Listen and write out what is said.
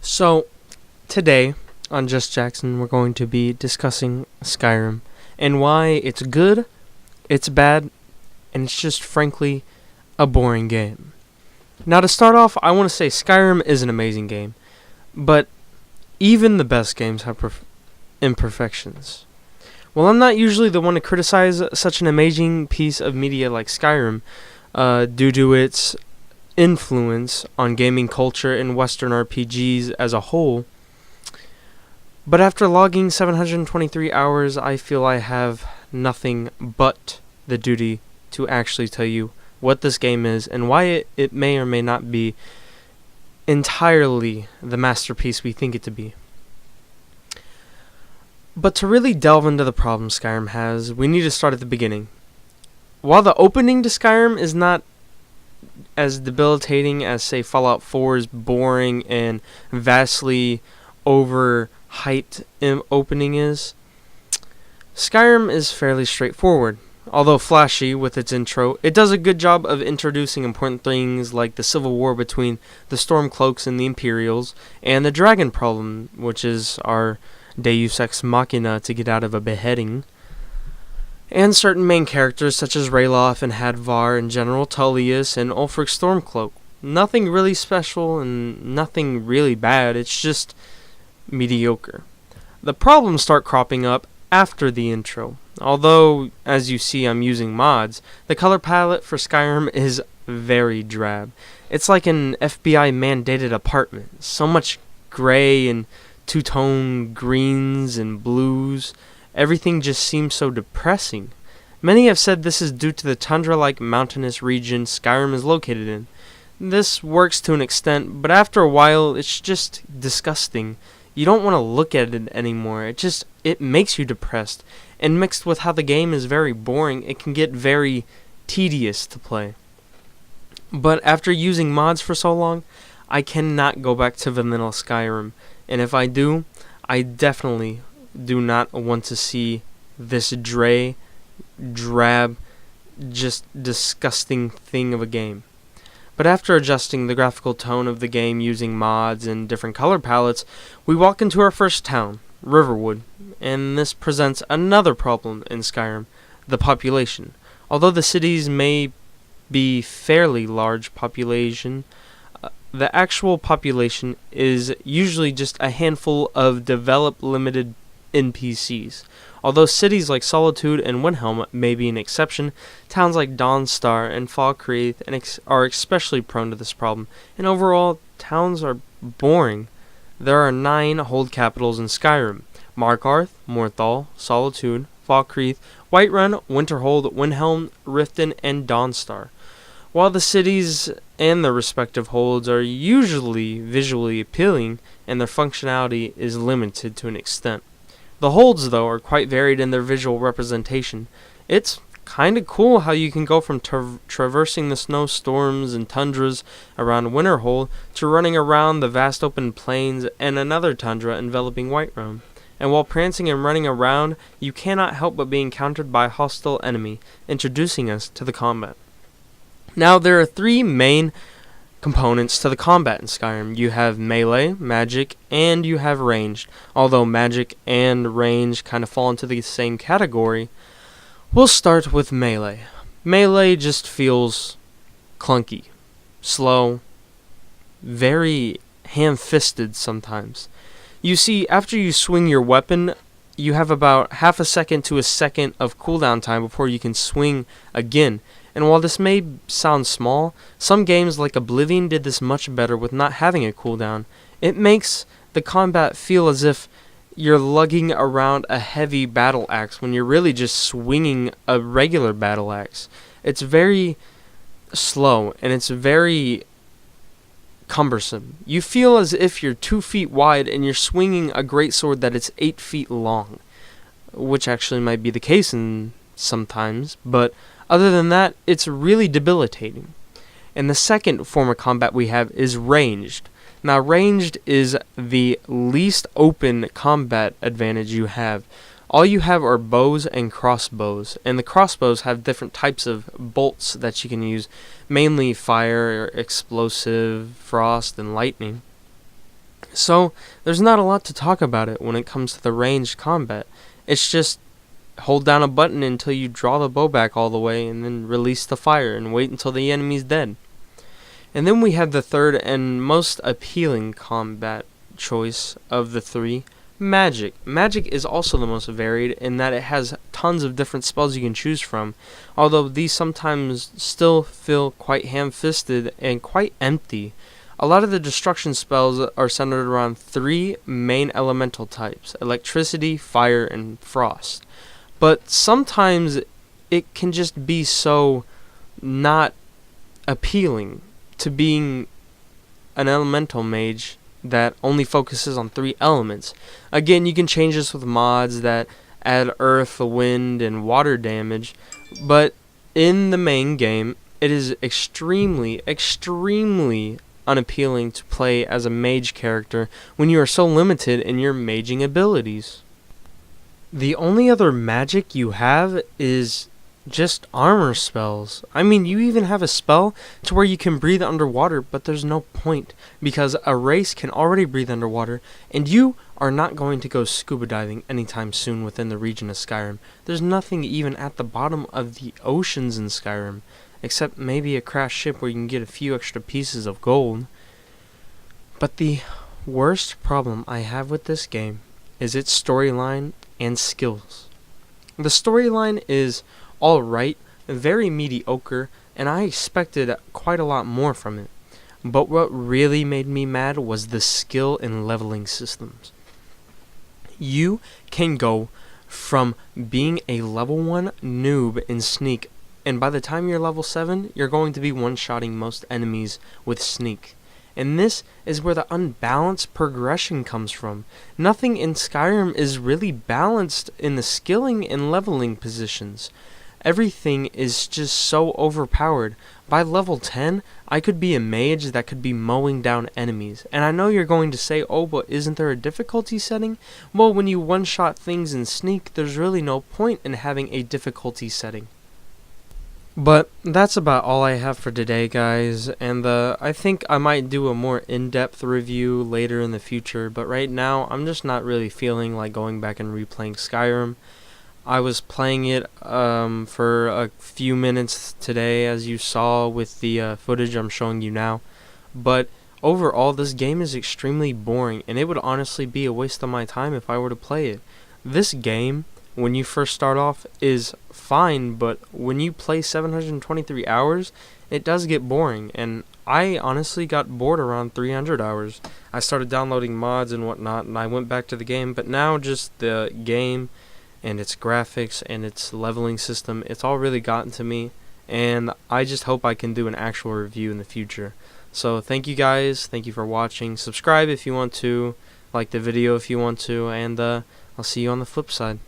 So, today on Just Jackson, we're going to be discussing Skyrim and why it's good, it's bad, and it's just frankly a boring game. Now, to start off, I want to say Skyrim is an amazing game, but even the best games have imperfections. While I'm not usually the one to criticize such an amazing piece of media like Skyrim, due to its influence on gaming culture and Western RPGs as a whole. But after logging 723 hours, I feel I have nothing but the duty to actually tell you what this game is and why it may or may not be entirely the masterpiece we think it to be. But to really delve into the problems Skyrim has, we need to start at the beginning. While the opening to Skyrim is not as debilitating as, say, Fallout 4's boring and vastly overhyped opening is, Skyrim is fairly straightforward. Although flashy with its intro, it does a good job of introducing important things like the civil war between the Stormcloaks and the Imperials, and the dragon problem, which is our deus ex machina to get out of a beheading. And certain main characters such as Ralof and Hadvar and General Tullius and Ulfric Stormcloak. Nothing really special and nothing really bad, it's just mediocre. The problems start cropping up after the intro. Although, as you see, I'm using mods, the color palette for Skyrim is very drab. It's like an FBI mandated apartment. So much gray and two-tone greens and blues. Everything just seems so depressing. Many have said this is due to the tundra-like mountainous region Skyrim is located in. This works to an extent, but after a while, it's just disgusting. You don't want to look at it anymore. It makes you depressed. And mixed with how the game is very boring, it can get very tedious to play. But after using mods for so long, I cannot go back to vanilla Skyrim. And if I do, I definitely do not want to see this drab, just disgusting thing of a game. But after adjusting the graphical tone of the game using mods and different color palettes, we walk into our first town, Riverwood, and this presents another problem in Skyrim, the population. Although the cities may be fairly large population, the actual population is usually just a handful of developed limited NPCs. Although cities like Solitude and Windhelm may be an exception, towns like Dawnstar and Falkreath are especially prone to this problem, and overall, towns are boring. There are 9 hold capitals in Skyrim: Markarth, Morthal, Solitude, Falkreath, Whiterun, Winterhold, Windhelm, Riften, and Dawnstar. While the cities and their respective holds are usually visually appealing, and their functionality is limited to an extent. The holds, though, are quite varied in their visual representation. It's kinda cool how you can go from traversing the snowstorms and tundras around Winterhold to running around the vast open plains and another tundra enveloping Whiterun. And while prancing and running around, you cannot help but be encountered by a hostile enemy, introducing us to the combat. Now, there are 3 main components to the combat in Skyrim. You have melee, magic, and you have ranged. Although magic and range kind of fall into the same category, we'll start with melee. Melee just feels clunky, slow, very ham-fisted sometimes. You see, after you swing your weapon, you have about half a second to a second of cooldown time before you can swing again. And while this may sound small, some games like Oblivion did this much better with not having a cooldown. It makes the combat feel as if you're lugging around a heavy battle axe when you're really just swinging a regular battle axe. It's very slow and it's very cumbersome. You feel as if you're 2 feet wide and you're swinging a greatsword that is 8 feet long, which actually might be the case in sometimes, but other than that, it's really debilitating. And the second form of combat we have is ranged. Now, ranged is the least open combat advantage you have. All you have are bows and crossbows, and the crossbows have different types of bolts that you can use, mainly fire, explosive, frost, and lightning. So, there's not a lot to talk about it when it comes to the ranged combat. It's just hold down a button until you draw the bow back all the way, and then release the fire and wait until the enemy's dead. And then we have the third and most appealing combat choice of the three, magic. Magic is also the most varied in that it has tons of different spells you can choose from, although these sometimes still feel quite ham-fisted and quite empty. A lot of the destruction spells are centered around three main elemental types: electricity, fire, and frost. But sometimes it can just be so not appealing to being an elemental mage that only focuses on three elements. Again, you can change this with mods that add earth, wind, and water damage, but in the main game, it is extremely unappealing to play as a mage character when you are so limited in your maging abilities. The only other magic you have is just armor spells. I mean, you even have a spell to where you can breathe underwater, but there's no point because a race can already breathe underwater, and you are not going to go scuba diving anytime soon within the region of Skyrim. There's nothing even at the bottom of the oceans in Skyrim, except maybe a crashed ship where you can get a few extra pieces of gold. But the worst problem I have with this game is its storyline and skills. The storyline is alright, very mediocre, and I expected quite a lot more from it. But what really made me mad was the skill and leveling systems. You can go from being a level 1 noob in sneak, and by the time you're level 7, you're going to be one-shotting most enemies with sneak. And this is where the unbalanced progression comes from. Nothing in Skyrim is really balanced in the skilling and leveling positions. Everything is just so overpowered. By level 10, I could be a mage that could be mowing down enemies. And I know you're going to say, oh, but isn't there a difficulty setting? Well, when you one-shot things in sneak, there's really no point in having a difficulty setting. But that's about all I have for today, guys, and I think I might do a more in-depth review later in the future, but right now I'm just not really feeling like going back and replaying Skyrim. I was playing it for a few minutes today, as you saw with the footage I'm showing you now, but overall this game is extremely boring, and it would honestly be a waste of my time if I were to play it. This game, when you first start off, is fine, but when you play 723 hours, it does get boring, and I honestly got bored around 300 hours. I started downloading mods and whatnot, and I went back to the game, but now just the game and its graphics and its leveling system, it's all really gotten to me, and I just hope I can do an actual review in the future. So thank you guys, thank you for watching, subscribe if you want to, like the video if you want to, and I'll see you on the flip side.